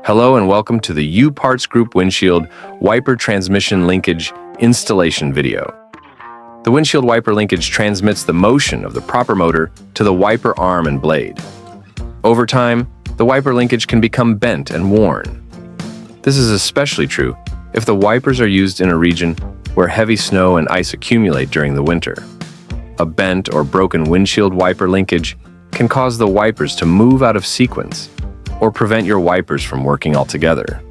Hello and welcome to the U-Parts Group Windshield Wiper Transmission Linkage installation video. The windshield wiper linkage transmits the motion of the proper motor to the wiper arm and blade. Over time, the wiper linkage can become bent and worn. This is especially true if the wipers are used in a region where heavy snow and ice accumulate during the winter. A bent or broken windshield wiper linkage can cause the wipers to move out of sequence or prevent your wipers from working altogether.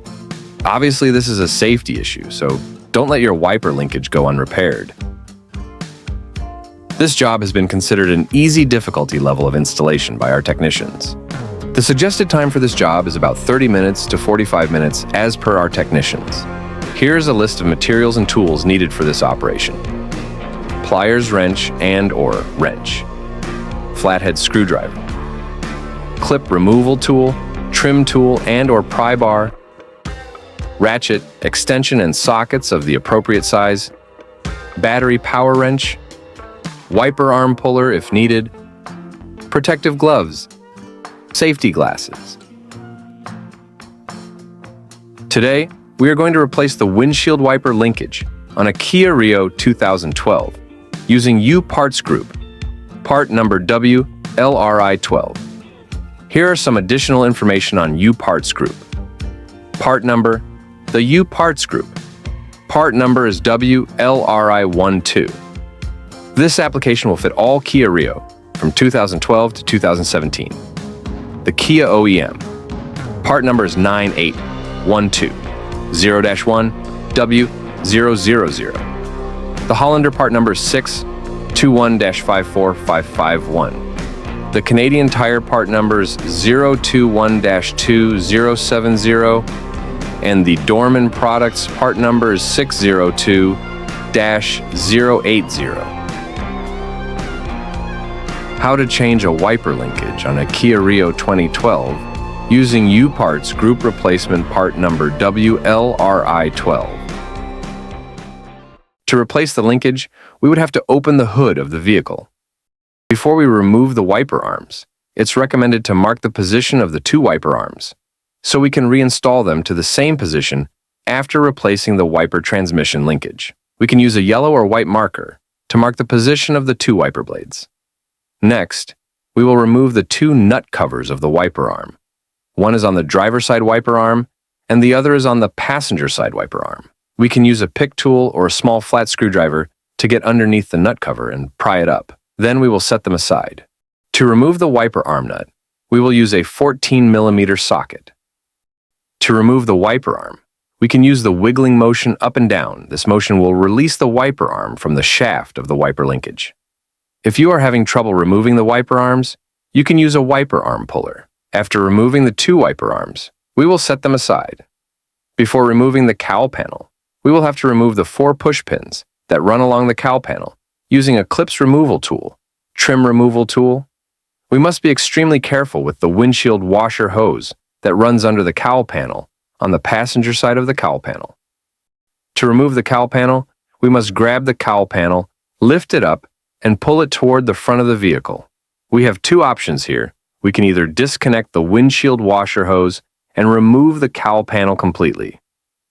Obviously, this is a safety issue, so don't let your wiper linkage go unrepaired. This job has been considered an easy difficulty level of installation by our technicians. The suggested time for this job is about 30 minutes to 45 minutes as per our technicians. Here's a list of materials and tools needed for this operation. Pliers wrench and/or wrench, flathead screwdriver, clip removal tool, trim tool and/or pry bar, ratchet, extension and sockets of the appropriate size, battery power wrench, wiper arm puller if needed, protective gloves, safety glasses. Today, we are going to replace the windshield wiper linkage on a Kia Rio 2012 using U-Parts Group, part number WLRI12. Here are some additional information on U-Parts Group. Part number, the U-Parts Group. Part number is WLRI12. This application will fit all Kia Rio from 2012 to 2017. The Kia OEM. Part number is 9812 0-1 W000. The Hollander part number is 621-54551. The Canadian Tire part numbers 021-2070 and the Dorman Products part number is 602-080. How to change a wiper linkage on a Kia Rio 2012 using U-Parts Group Replacement part number WLRI12. To replace the linkage, we would have to open the hood of the vehicle. Before we remove the wiper arms, it's recommended to mark the position of the two wiper arms, so we can reinstall them to the same position after replacing the wiper transmission linkage. We can use a yellow or white marker to mark the position of the two wiper blades. Next, we will remove the two nut covers of the wiper arm. One is on the driver's side wiper arm, and the other is on the passenger side wiper arm. We can use a pick tool or a small flat screwdriver to get underneath the nut cover and pry it up. Then we will set them aside. To remove the wiper arm nut, we will use a 14mm socket. To remove the wiper arm, we can use the wiggling motion up and down. This motion will release the wiper arm from the shaft of the wiper linkage. If you are having trouble removing the wiper arms, you can use a wiper arm puller. After removing the two wiper arms, we will set them aside. Before removing the cowl panel, we will have to remove the 4 push pins that run along the cowl panel using a clips removal tool, trim removal tool. We must be extremely careful with the windshield washer hose that runs under the cowl panel on the passenger side of the cowl panel. To remove the cowl panel, we must grab the cowl panel, lift it up, and pull it toward the front of the vehicle. We have two options here. We can either disconnect the windshield washer hose and remove the cowl panel completely,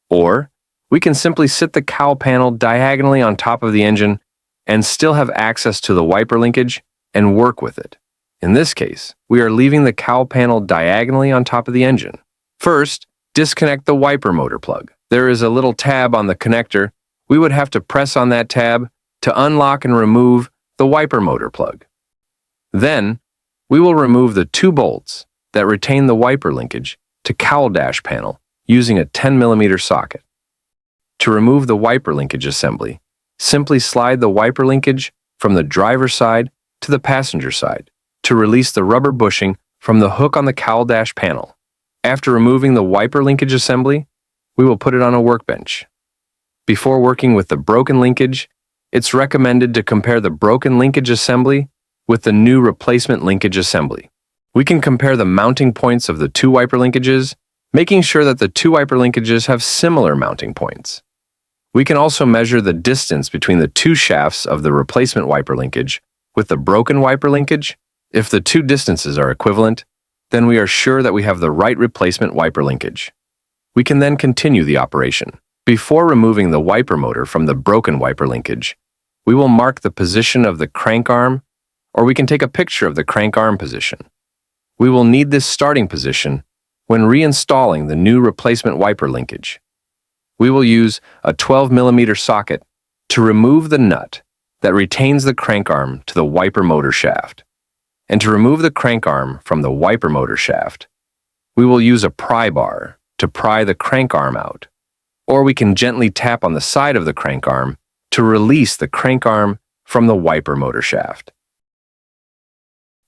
or we can simply sit the cowl panel diagonally on top of the engine and still have access to the wiper linkage and work with it. In this case, we are leaving the cowl panel diagonally on top of the engine. First, disconnect the wiper motor plug. There is a little tab on the connector. We would have to press on that tab to unlock and remove the wiper motor plug. Then, we will remove the 2 bolts that retain the wiper linkage to cowl dash panel using a 10mm socket. To remove the wiper linkage assembly, simply slide the wiper linkage from the driver's side to the passenger side to release the rubber bushing from the hook on the cowl dash panel. After removing the wiper linkage assembly, we will put it on a workbench. Before working with the broken linkage, it's recommended to compare the broken linkage assembly with the new replacement linkage assembly. We can compare the mounting points of the two wiper linkages, making sure that the two wiper linkages have similar mounting points. We can also measure the distance between the two shafts of the replacement wiper linkage with the broken wiper linkage. If the two distances are equivalent, then we are sure that we have the right replacement wiper linkage. We can then continue the operation. Before removing the wiper motor from the broken wiper linkage, we will mark the position of the crank arm, or we can take a picture of the crank arm position. We will need this starting position when reinstalling the new replacement wiper linkage. We will use a 12mm socket to remove the nut that retains the crank arm to the wiper motor shaft. And to remove the crank arm from the wiper motor shaft, we will use a pry bar to pry the crank arm out, or we can gently tap on the side of the crank arm to release the crank arm from the wiper motor shaft.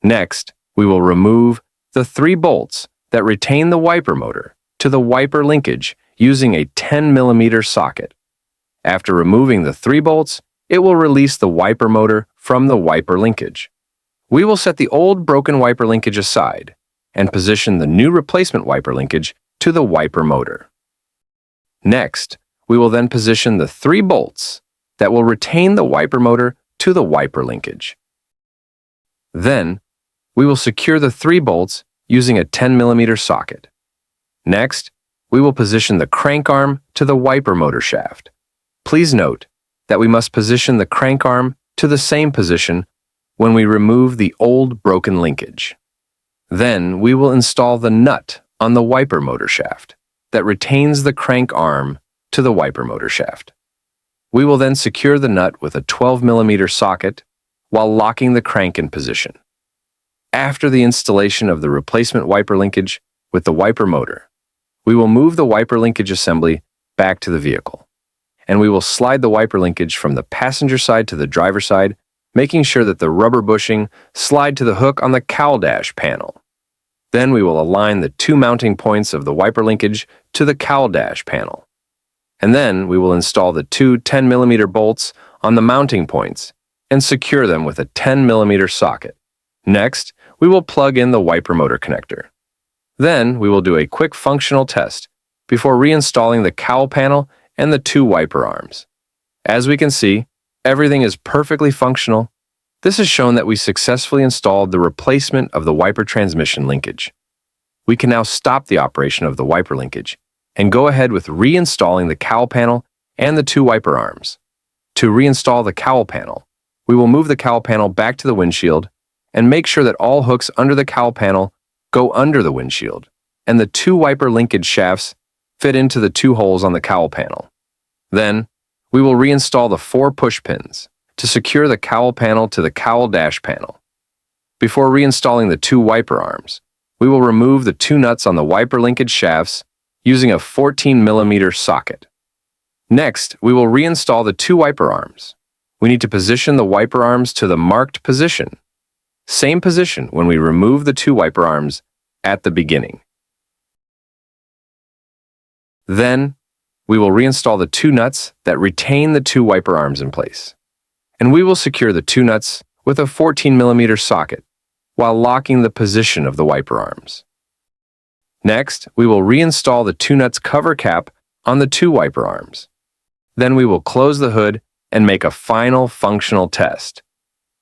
Next, we will remove the 3 bolts that retain the wiper motor to the wiper linkage using a 10mm socket. After removing the 3 bolts, it will release the wiper motor from the wiper linkage. We will set the old broken wiper linkage aside and position the new replacement wiper linkage to the wiper motor. Next, we will then position the 3 bolts that will retain the wiper motor to the wiper linkage. Then, we will secure the 3 bolts using a 10mm socket. Next, we will position the crank arm to the wiper motor shaft. Please note that we must position the crank arm to the same position when we remove the old broken linkage. Then, we will install the nut on the wiper motor shaft that retains the crank arm to the wiper motor shaft. We will then secure the nut with a 12mm socket while locking the crank in position. After the installation of the replacement wiper linkage with the wiper motor, we will move the wiper linkage assembly back to the vehicle, and we will slide the wiper linkage from the passenger side to the driver side, making sure that the rubber bushing slide to the hook on the cowl dash panel. Then we will align the 2 mounting points of the wiper linkage to the cowl dash panel. And then we will install the 2 10mm bolts on the mounting points and secure them with a 10mm socket. Next, we will plug in the wiper motor connector. Then we will do a quick functional test before reinstalling the cowl panel and the 2 wiper arms. As we can see, everything is perfectly functional. This has shown that we successfully installed the replacement of the wiper transmission linkage. We can now stop the operation of the wiper linkage and go ahead with reinstalling the cowl panel and the 2 wiper arms. To reinstall the cowl panel, we will move the cowl panel back to the windshield and make sure that all hooks under the cowl panel go under the windshield, and the 2 wiper linkage shafts fit into the 2 holes on the cowl panel. Then, we will reinstall the 4 push pins to secure the cowl panel to the cowl dash panel. Before reinstalling the 2 wiper arms, we will remove the 2 nuts on the wiper linkage shafts using a 14mm socket. Next, we will reinstall the 2 wiper arms. We need to position the wiper arms to the marked position. Same position when we remove the 2 wiper arms at the beginning. Then, we will reinstall the 2 nuts that retain the 2 wiper arms in place. And we will secure the 2 nuts with a 14mm socket while locking the position of the wiper arms. Next, we will reinstall the 2 nuts cover cap on the 2 wiper arms. Then we will close the hood and make a final functional test,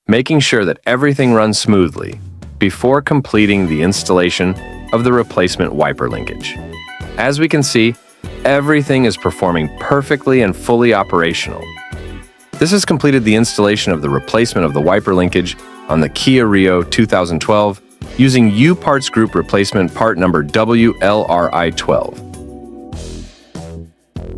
making sure that everything runs smoothly before completing the installation of the replacement wiper linkage. As we can see, everything is performing perfectly and fully operational. This has completed the installation of the replacement of the wiper linkage on the Kia Rio 2012 using U-Parts Group replacement part number WLRI12.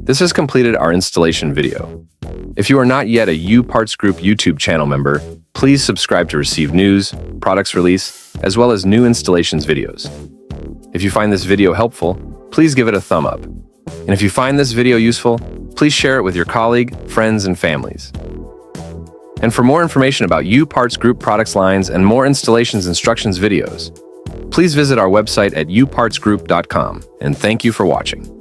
This has completed our installation video. If you are not yet a U-Parts Group YouTube channel member, please subscribe to receive news, products release, as well as new installations videos. If you find this video helpful, please give it a thumb up. And if you find this video useful, please share it with your colleague, friends, and families. And for more information about U-Parts Group products lines and more installations instructions videos, please visit our website at upartsgroup.com, and thank you for watching.